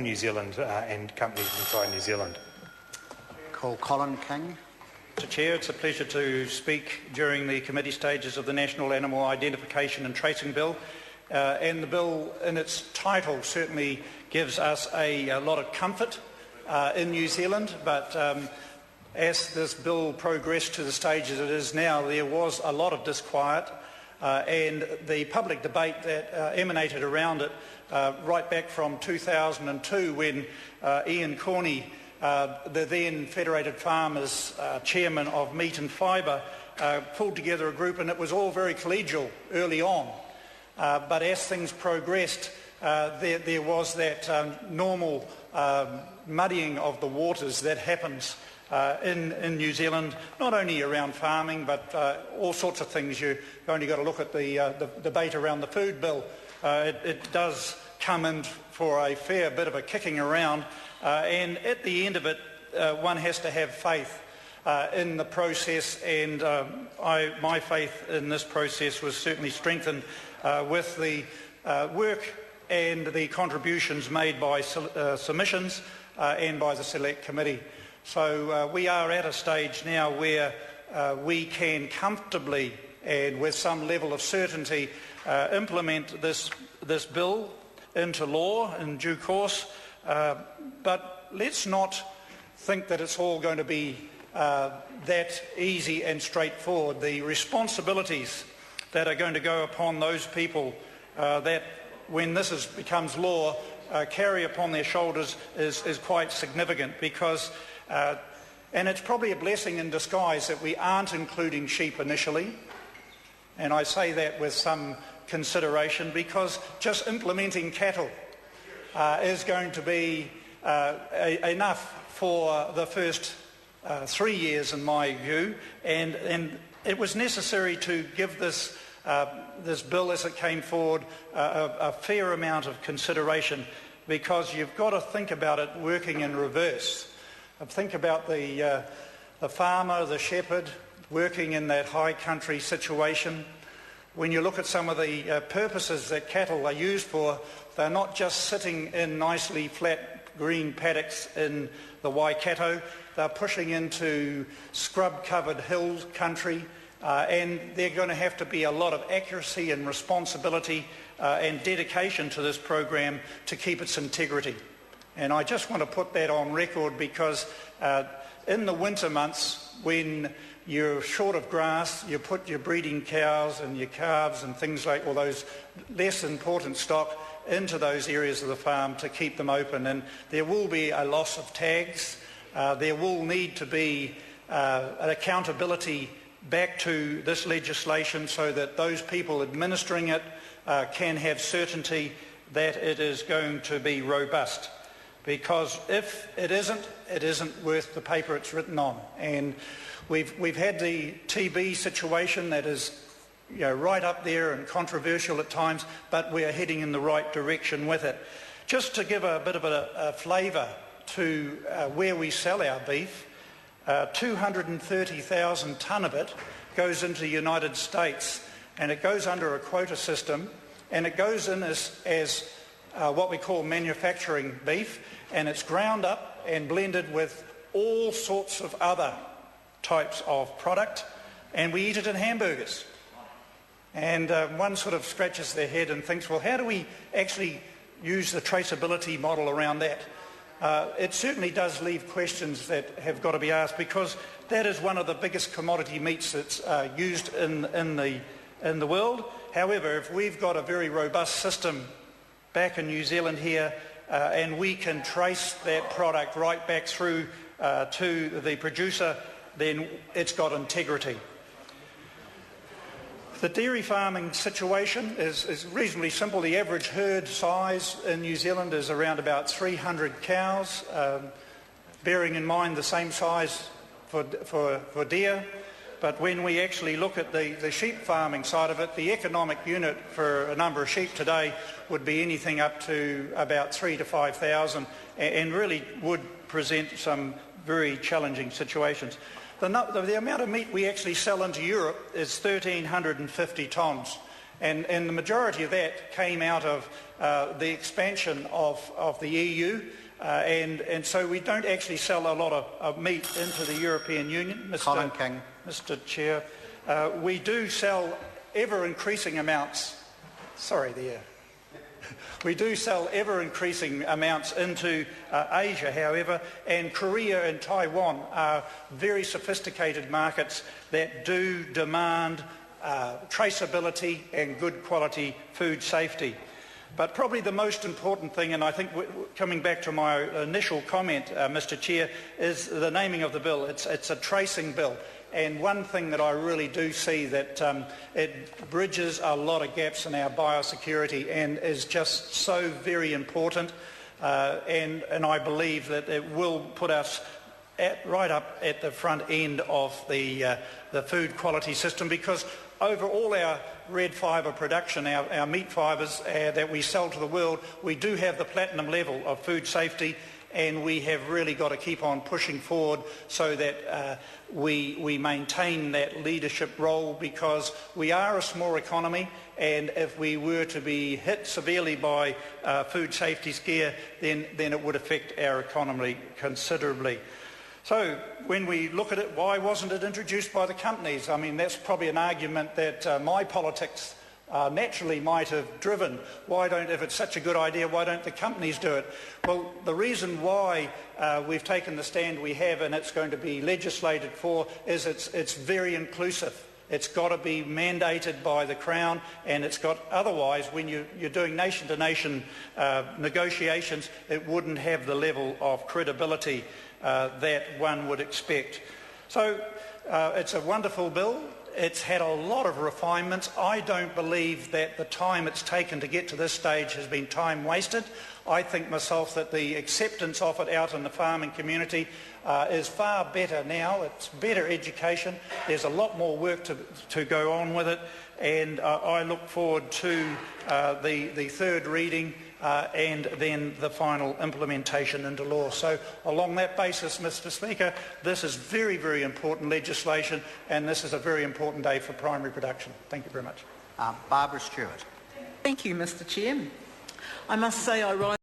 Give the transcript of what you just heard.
New Zealand and companies inside New Zealand. Call Colin King. Mr Chair, it's a pleasure to speak during the committee stages of the National Animal Identification and Tracing Bill. And the bill in its title certainly gives us a lot of comfort in New Zealand, but as this bill progressed to the stage as it is now, there was a lot of disquiet and the public debate that emanated around it right back from 2002 when Ian Corney, the then Federated Farmers chairman of Meat and Fibre, pulled together a group, and it was all very collegial early on. But as things progressed, there was that normal muddying of the waters that happens in New Zealand, not only around farming, but all sorts of things. You've only got to look at the debate around the food bill. It does come in for a fair bit of a kicking around, and at the end of it, one has to have faith in the process, and my faith in this process was certainly strengthened with the work and the contributions made by submissions and by the Select Committee. So we are at a stage now where we can comfortably and with some level of certainty implement this bill into law in due course. But let's not think that it's all going to be that easy and straightforward. The responsibilities that are going to go upon those people that, when this becomes law, carry upon their shoulders is quite significant, because and it's probably a blessing in disguise that we aren't including sheep initially, and I say that with some consideration, because just implementing cattle is going to be enough for the first 3 years in my view, and it was necessary to give this bill as it came forward a fair amount of consideration, because you've got to think about it working in reverse. Think about the farmer, the shepherd, working in that high country situation. When you look at some of the purposes that cattle are used for, they're not just sitting in nicely flat green paddocks in the Waikato. They're pushing into scrub-covered hill country, and they're going to have to be a lot of accuracy and responsibility and dedication to this program to keep its integrity. And I just want to put that on record, because in the winter months, when you're short of grass, you put your breeding cows and your calves and things like all those less important stock into those areas of the farm to keep them open, and there will be a loss of tags. There will need to be an accountability back to this legislation, so that those people administering it can have certainty that it is going to be robust. Because if it isn't worth the paper it's written on. And we've had the TB situation that is right up there and controversial at times, but we're heading in the right direction with it. Just to give a bit of a flavour to where we sell our beef, 230,000 tonne of it goes into the United States, and it goes under a quota system, and it goes in as what we call manufacturing beef, and it's ground up and blended with all sorts of other types of product, and we eat it in hamburgers. And one sort of scratches their head and thinks, well, how do we actually use the traceability model around that? It certainly does leave questions that have got to be asked, because that is one of the biggest commodity meats that's used in the world. However, if we've got a very robust system back in New Zealand here, and we can trace that product right back through to the producer, then it's got integrity. The dairy farming situation is reasonably simple. The average herd size in New Zealand is around about 300 cows, bearing in mind the same size for deer. But when we actually look at the sheep farming side of it, the economic unit for a number of sheep today would be anything up to about 3,000 to 5,000, and really would present some very challenging situations. The amount of meat we actually sell into Europe is 1,350 tonnes, And the majority of that came out of the expansion of the EU, and so we don't actually sell a lot of meat into the European Union, Colin King. Mr. Chair. We do sell ever-increasing amounts. Sorry, there. We do sell ever-increasing amounts into Asia, however, and Korea and Taiwan are very sophisticated markets that do demand traceability and good quality food safety. But probably the most important thing, and I think coming back to my initial comment, Mr. Chair, is the naming of the bill. It's a tracing bill. And one thing that I really do see that it bridges a lot of gaps in our biosecurity and is just so very important. And I believe that it will put us right up at the front end of the food quality system, because over all our red fibre production, our meat fibres that we sell to the world, we do have the platinum level of food safety, and we have really got to keep on pushing forward so that we maintain that leadership role, because we are a small economy, and if we were to be hit severely by food safety scare, then it would affect our economy considerably. So when we look at it, why wasn't it introduced by the companies? I mean, that's probably an argument that my politics naturally might have driven. If it's such a good idea, why don't the companies do it? Well, the reason why we've taken the stand we have, and it's going to be legislated for, is it's very inclusive. It's got to be mandated by the Crown, and otherwise, when you're doing nation-to-nation negotiations, it wouldn't have the level of credibility that one would expect. So it's a wonderful bill. It's had a lot of refinements. I don't believe that the time it's taken to get to this stage has been time wasted. I think myself that the acceptance of it out in the farming community is far better now. It's better education. There's a lot more work to go on with it, and I look forward to the third reading and then the final implementation into law. So along that basis, Mr. Speaker, this is very, very important legislation, and this is a very important day for primary production. Thank you very much. Barbara Stewart. Thank you, Mr. Chair. I must say I rise